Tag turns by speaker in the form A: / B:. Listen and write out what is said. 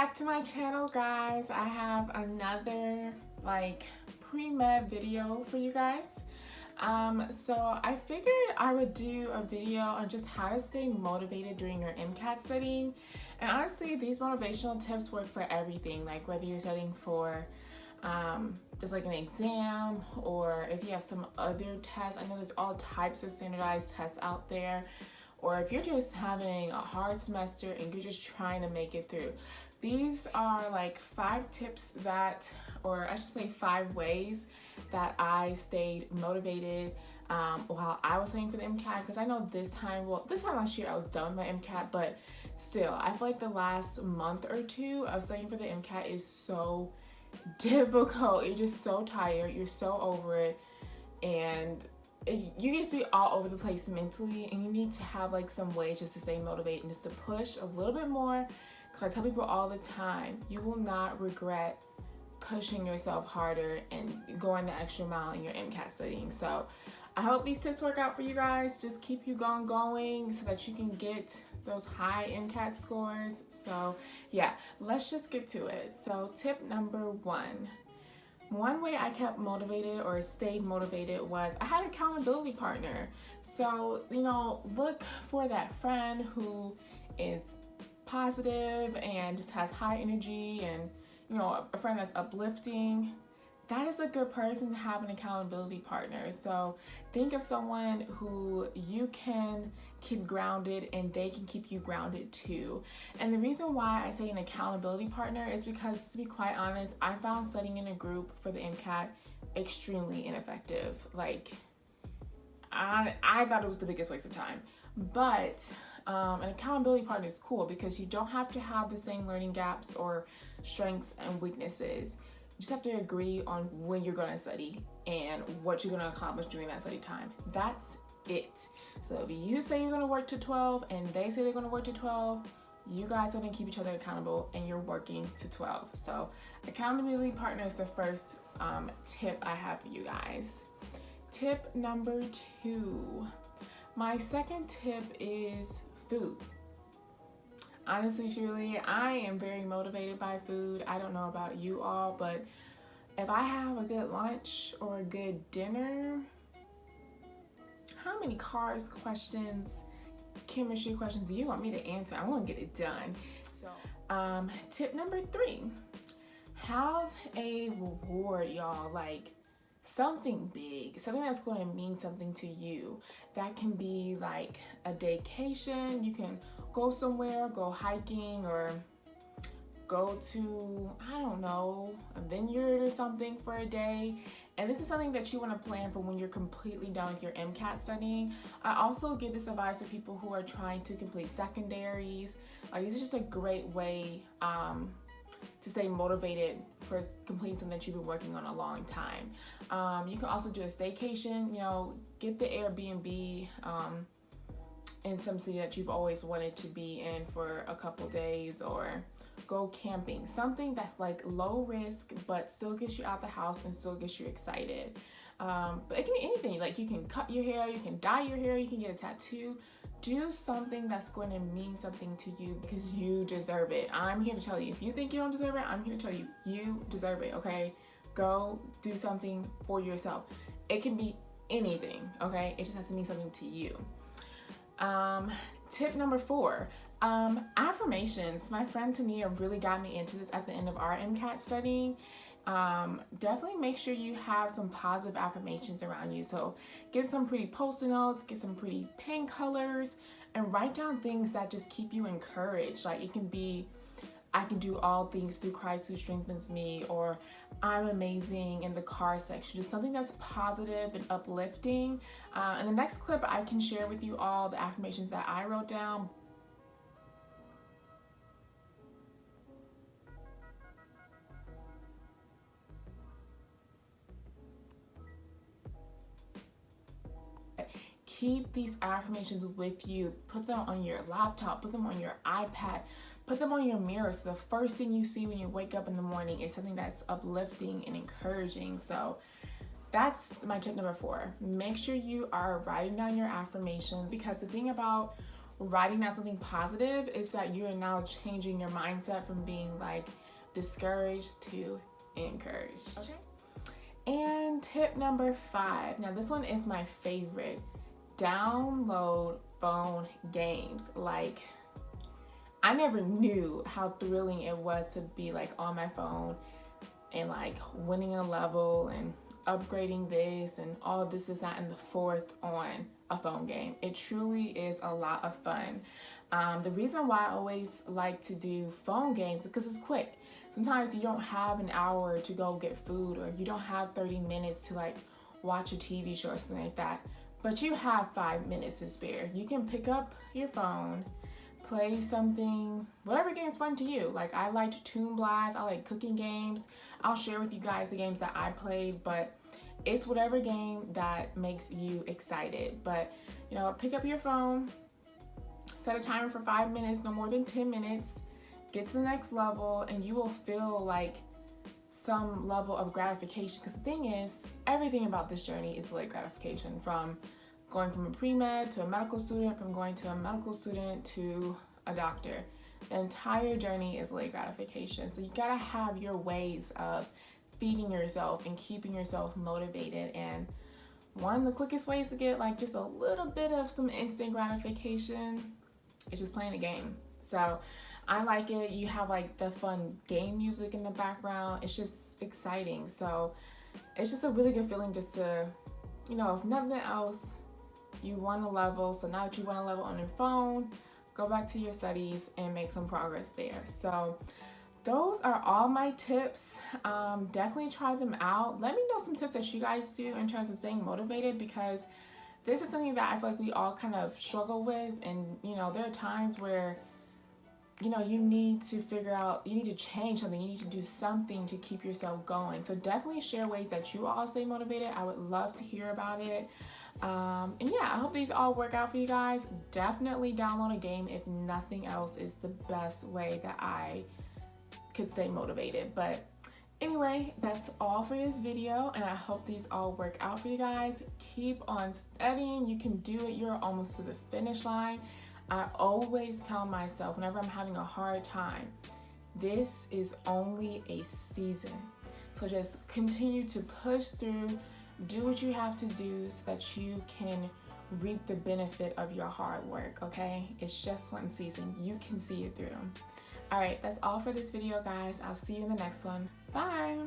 A: back to my channel, guys. I have another pre-med video for you guys. So I figured I would do a video on just how to stay motivated during your MCAT studying. And honestly, these motivational tips work for everything, like whether you're studying for just like an exam, or if you have some other tests. I know there's all types of standardized tests out there, or if you're just having a hard semester and you're just trying to make it through. These are like 5 tips that, or I should say 5 ways that I stayed motivated while I was studying for the MCAT. Because I know this time last year I was done with my MCAT, but still, I feel like the last month or two of studying for the MCAT is so difficult. You're just so tired, you're so over it, and you just be all over the place mentally, and you need to have like some ways just to stay motivated and just to push a little bit more. Because I tell people all the time, you will not regret pushing yourself harder and going the extra mile in your MCAT studying. So I hope these tips work out for you guys. Just keep you going so that you can get those high MCAT scores. So yeah, let's just get to it. So tip number 1. One way I kept motivated or stayed motivated was I had an accountability partner. So, look for that friend who is positive and just has high energy, and a friend that's uplifting. That is a good person to have an accountability partner. So think of someone who you can keep grounded and they can keep you grounded too. And the reason why I say an accountability partner is because, to be quite honest, I found studying in a group for the MCAT extremely ineffective. Like, I thought it was the biggest waste of time. But an accountability partner is cool because you don't have to have the same learning gaps or strengths and weaknesses. You just have to agree on when you're going to study and what you're going to accomplish during that study time. That's it. So if you say you're going to work to 12 and they say they're going to work to 12, you guys are going to keep each other accountable and you're working to 12. So accountability partner is the first tip I have for you guys. Tip number 2. My second tip is food. Honestly, truly, I am very motivated by food. I don't know about you all, but if I have a good lunch or a good dinner, how many cars questions, chemistry questions do you want me to answer? I'm gonna get it done. So, tip number 3, have a reward, y'all. Like, something big, something that's going to mean something to you. That can be like a vacation. You can go somewhere, go hiking, or go to, I don't know, a vineyard or something for a day. And this is something that you want to plan for when you're completely done with your MCAT studying. I also give this advice to people who are trying to complete secondaries. Like, this is just a great way to stay motivated for completing something that you've been working on a long time. You can also do a staycation, get the Airbnb in some city that you've always wanted to be in for a couple days, or go camping. Something that's like low risk but still gets you out the house and still gets you excited. But it can be anything. Like, you can cut your hair, you can dye your hair, you can get a tattoo. Do something that's going to mean something to you because you deserve it. I'm here to tell you, if you think you don't deserve it, I'm here to tell you, you deserve it, okay? Go do something for yourself. It can be anything, okay? It just has to mean something to you. Tip number 4, affirmations. My friend Tania really got me into this at the end of our MCAT studying. Definitely make sure you have some positive affirmations around you. So get some pretty post-it notes, get some pretty pen colors, and write down things that just keep you encouraged. Like, it can be, I can do all things through Christ who strengthens me, or I'm amazing in the car section. Just something that's positive and uplifting. In the next clip, I can share with you all the affirmations that I wrote down. Keep these affirmations with you. Put them on your laptop, put them on your iPad, put them on your mirror, so the first thing you see when you wake up in the morning is something that's uplifting and encouraging. So that's my tip number 4. Make sure you are writing down your affirmations, because the thing about writing down something positive is that you're now changing your mindset from being like discouraged to encouraged. Okay. And tip number 5. Now this one is my favorite. Download phone games. Like, I never knew how thrilling it was to be like on my phone and like winning a level and upgrading this and all of this is not in the 4th on a phone game. It truly is a lot of fun. The reason why I always like to do phone games is because it's quick. Sometimes you don't have an hour to go get food, or you don't have 30 minutes to like watch a TV show or something like that, but you have 5 minutes to spare. You can pick up your phone, play something, whatever game is fun to you. Like, I liked Toon Blast, I like cooking games. I'll share with you guys the games that I played, but it's whatever game that makes you excited. But, you know, pick up your phone, set a timer for 5 minutes, no more than 10 minutes, get to the next level, and you will feel like some level of gratification. Because the thing is, everything about this journey is delayed gratification. From going from a pre-med to a medical student, from going to a medical student to a doctor. The entire journey is delayed gratification. So you gotta have your ways of feeding yourself and keeping yourself motivated. And one of the quickest ways to get like just a little bit of some instant gratification is just playing a game. So I like it. You have like the fun game music in the background. It's just exciting. So it's just a really good feeling just to, you know, if nothing else, you won a level. So now that you won a level on your phone, go back to your studies and make some progress there. So those are all my tips. Definitely try them out. Let me know some tips that you guys do in terms of staying motivated, because this is something that I feel like we all kind of struggle with. And, you know, there are times where, you know, you need to figure out, you need to change something, you need to do something to keep yourself going. So definitely share ways that you all stay motivated. I would love to hear about it. And yeah, I hope these all work out for you guys. Definitely download a game, if nothing else, is the best way that I could stay motivated. But anyway, that's all for this video, and I hope these all work out for you guys. Keep on studying. You can do it. You're almost to the finish line. I always tell myself whenever I'm having a hard time, this is only a season. So just continue to push through, do what you have to do so that you can reap the benefit of your hard work, okay? It's just one season. You can see it through. All right, that's all for this video, guys. I'll see you in the next one. Bye.